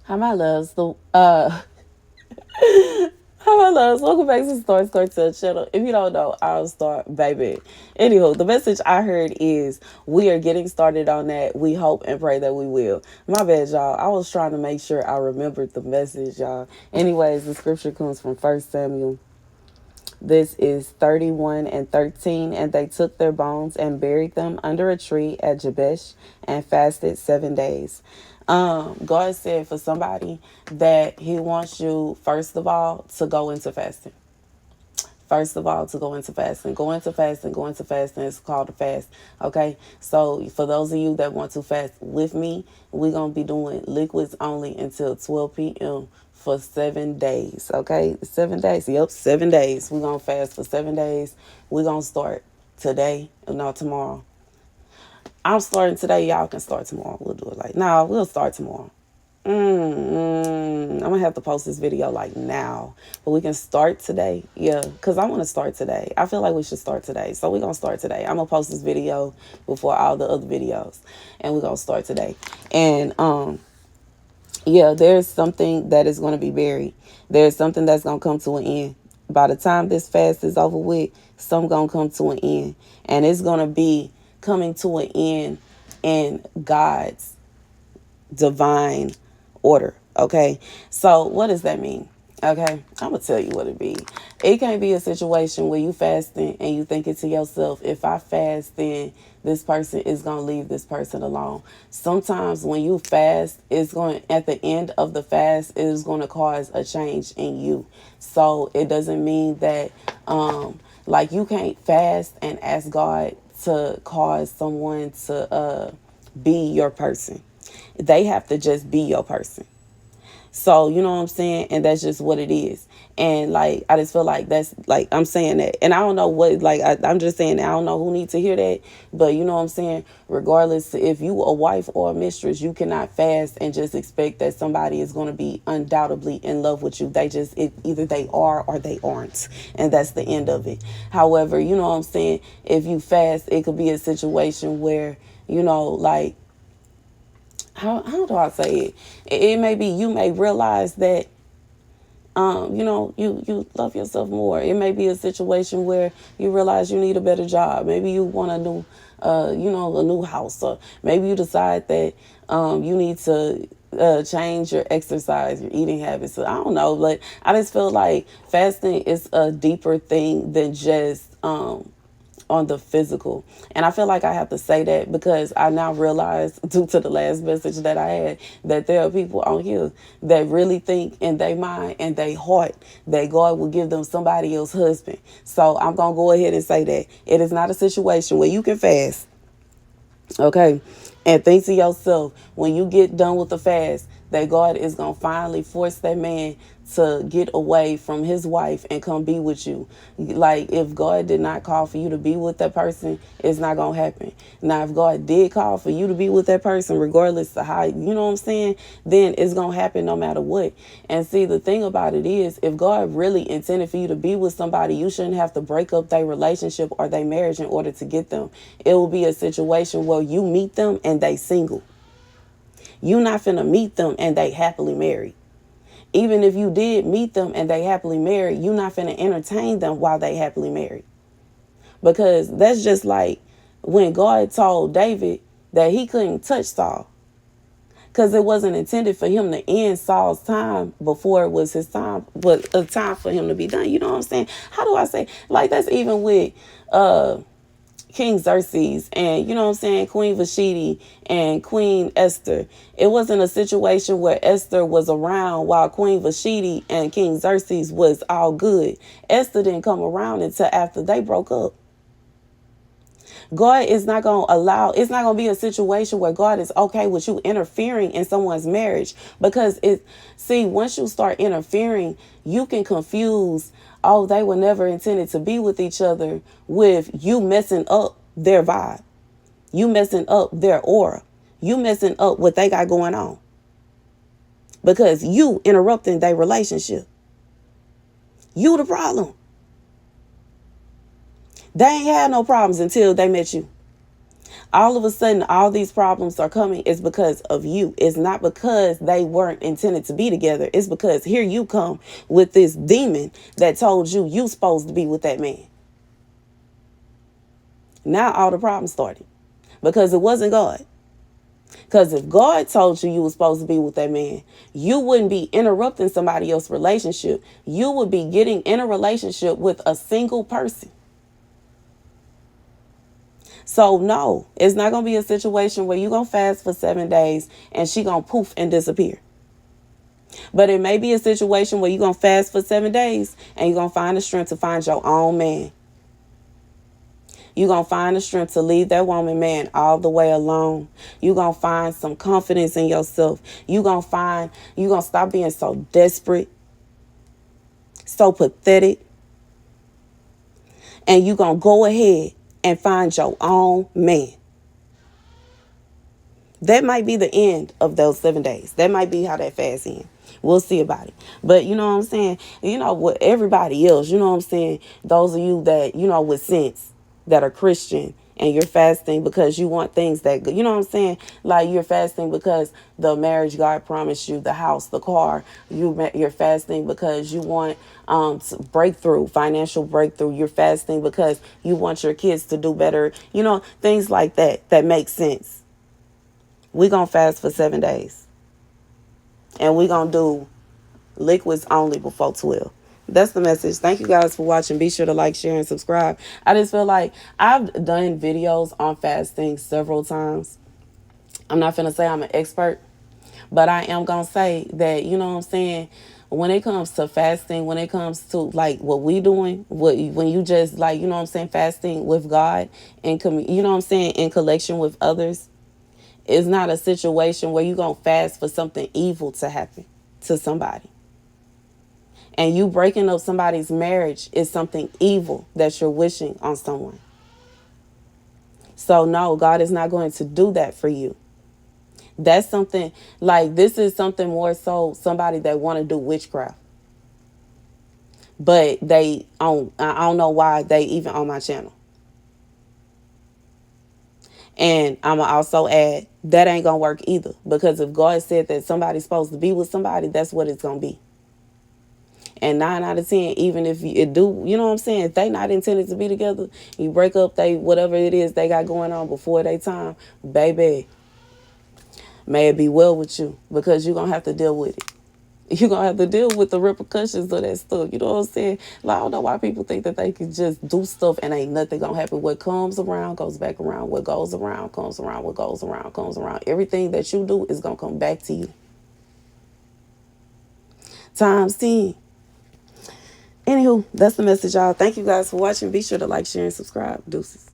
Hi, my loves. Hi, my loves. Welcome back to Starscartel channel. If you don't know, I'll start, baby. Anywho, the message I heard is we are getting started on that. We hope and pray that we will. My bad, y'all. I was trying to make sure I remembered the message, y'all. Anyways, the scripture comes from 1 Samuel. This is 31 and 13. And they took their bones and buried them under a tree at Jabesh and fasted 7 days. God said for somebody that he wants you, first of all, to go into fasting. First of all, to go into fasting. Go into fasting. It's called a fast. Okay? So for those of you that want to fast with me, we're going to be doing liquids only until 12 p.m. for 7 days. Okay? 7 days. Yep, 7 days. We're going to fast for 7 days. We're going to start today, no, tomorrow. I'm starting today. Y'all can start tomorrow. We'll do it like, no, we'll start tomorrow. I'm gonna have to post this video like now, but we can start today. Yeah, because I want to start today. I feel like we should start today, so we're gonna start today. I'm gonna post this video before all the other videos, and we're gonna start today. And yeah, there's something that is gonna be buried. There's something that's gonna come to an end. By the time this fast is over with, some gonna come to an end, and it's gonna be coming to an end in God's divine order. Okay, so what does that mean? Okay, I'm gonna tell you what it be. It can't be a situation where you fasting and you thinking to yourself, if I fast, then this person is gonna leave this person alone. Sometimes when you fast, it's going, at the end of the fast, it is going to cause a change in you. So it doesn't mean that like you can't fast and ask God to cause someone to be your person. They have to just be your person. So, you know what I'm saying? And that's just what it is. And like, I just feel like that's like, I'm saying that. And I don't know what, like, I'm just saying that. I don't know who needs to hear that. But you know what I'm saying? Regardless, if you a wife or a mistress, you cannot fast and just expect that somebody is going to be undoubtedly in love with you. Either they are or they aren't. And that's the end of it. However, you know what I'm saying? If you fast, it could be a situation where, you know, like, how do I say it? It may be you may realize that you know, you love yourself more. It may be a situation where you realize you need a better job. Maybe you want a new you know, a new house, or maybe you decide that you need to change your exercise, your eating habits. So I don't know, but I just feel like fasting is a deeper thing than just on the physical. And I feel like I have to say that because I now realize, due to the last message that I had, that there are people on here that really think in their mind and their heart that God will give them somebody else's husband. So I'm going to go ahead and say that it is not a situation where you can fast, okay, and think to yourself, when you get done with the fast, that God is going to finally force that man to get away from his wife and come be with you. Like, if God did not call for you to be with that person, it's not going to happen. Now, if God did call for you to be with that person, regardless of how, you know what I'm saying, then it's going to happen no matter what. And see, the thing about it is, if God really intended for you to be with somebody, you shouldn't have to break up their relationship or their marriage in order to get them. It will be a situation where you meet them and they single. You not finna meet them and they happily married. Even if you did meet them and they happily married, you not finna entertain them while they happily married. Because that's just like when God told David that he couldn't touch Saul. Because it wasn't intended for him to end Saul's time before it was his time, but a time for him to be done. You know what I'm saying? How do I say? Like, that's even with King Xerxes and, you know what I'm saying, Queen Vashti and Queen Esther. It wasn't a situation where Esther was around while Queen Vashti and King Xerxes was all good. Esther didn't come around until after they broke up. God is not going to allow, it's not going to be a situation where God is okay with you interfering in someone's marriage, because once you start interfering, you can confuse, oh, they were never intended to be with each other, with you messing up their vibe, you messing up their aura, you messing up what they got going on, because you interrupting their relationship. You the problem. They ain't had no problems until they met you. All of a sudden, all these problems are coming is because of you. It's not because they weren't intended to be together. It's because here you come with this demon that told you supposed to be with that man. Now all the problems started because it wasn't God. Because if God told you were supposed to be with that man, you wouldn't be interrupting somebody else's relationship. You would be getting in a relationship with a single person. So no, it's not going to be a situation where you're going to fast for 7 days and she going to poof and disappear. But it may be a situation where you're going to fast for 7 days and you're going to find the strength to find your own man. You're going to find the strength to leave that woman, man, all the way alone. You're going to find some confidence in yourself. You're going to stop being so desperate, so pathetic. And you're going to go ahead and find your own man. That might be the end of those 7 days. That might be how that fast ends. We'll see about it. But you know what I'm saying? You know, with everybody else, you know what I'm saying? Those of you that, you know, with sense, that are Christian, and you're fasting because you want things that, you know what I'm saying? Like you're fasting because the marriage God promised you, the house, the car. You're fasting because you want breakthrough, financial breakthrough. You're fasting because you want your kids to do better. You know, things like that, that make sense. We're going to fast for 7 days. And we're going to do liquids only before 12. That's the message. Thank you guys for watching. Be sure to like, share, and subscribe. I just feel like I've done videos on fasting several times. I'm not finna say I'm an expert, but I am going to say that, you know what I'm saying, when it comes to fasting, when it comes to like what we doing, when you just like, you know what I'm saying, fasting with God and, you know what I'm saying, in collection with others, it's not a situation where you're going to fast for something evil to happen to somebody. And you breaking up somebody's marriage is something evil that you're wishing on someone. So no, God is not going to do that for you. That's something like, this is something more so somebody that want to do witchcraft. But I don't know why they even on my channel. And I'm going to also add, that ain't going to work either. Because if God said that somebody's supposed to be with somebody, that's what it's going to be. And 9 out of 10, even if you do, you know what I'm saying, if they not intended to be together, you break up whatever it is they got going on before their time, baby, may it be well with you, because you're going to have to deal with it. You're going to have to deal with the repercussions of that stuff. You know what I'm saying? Like, I don't know why people think that they can just do stuff and ain't nothing going to happen. What comes around goes back around. What goes around comes around. What goes around comes around. Everything that you do is going to come back to you. Times 10. Anywho, that's the message, y'all. Thank you guys for watching. Be sure to like, share, and subscribe. Deuces.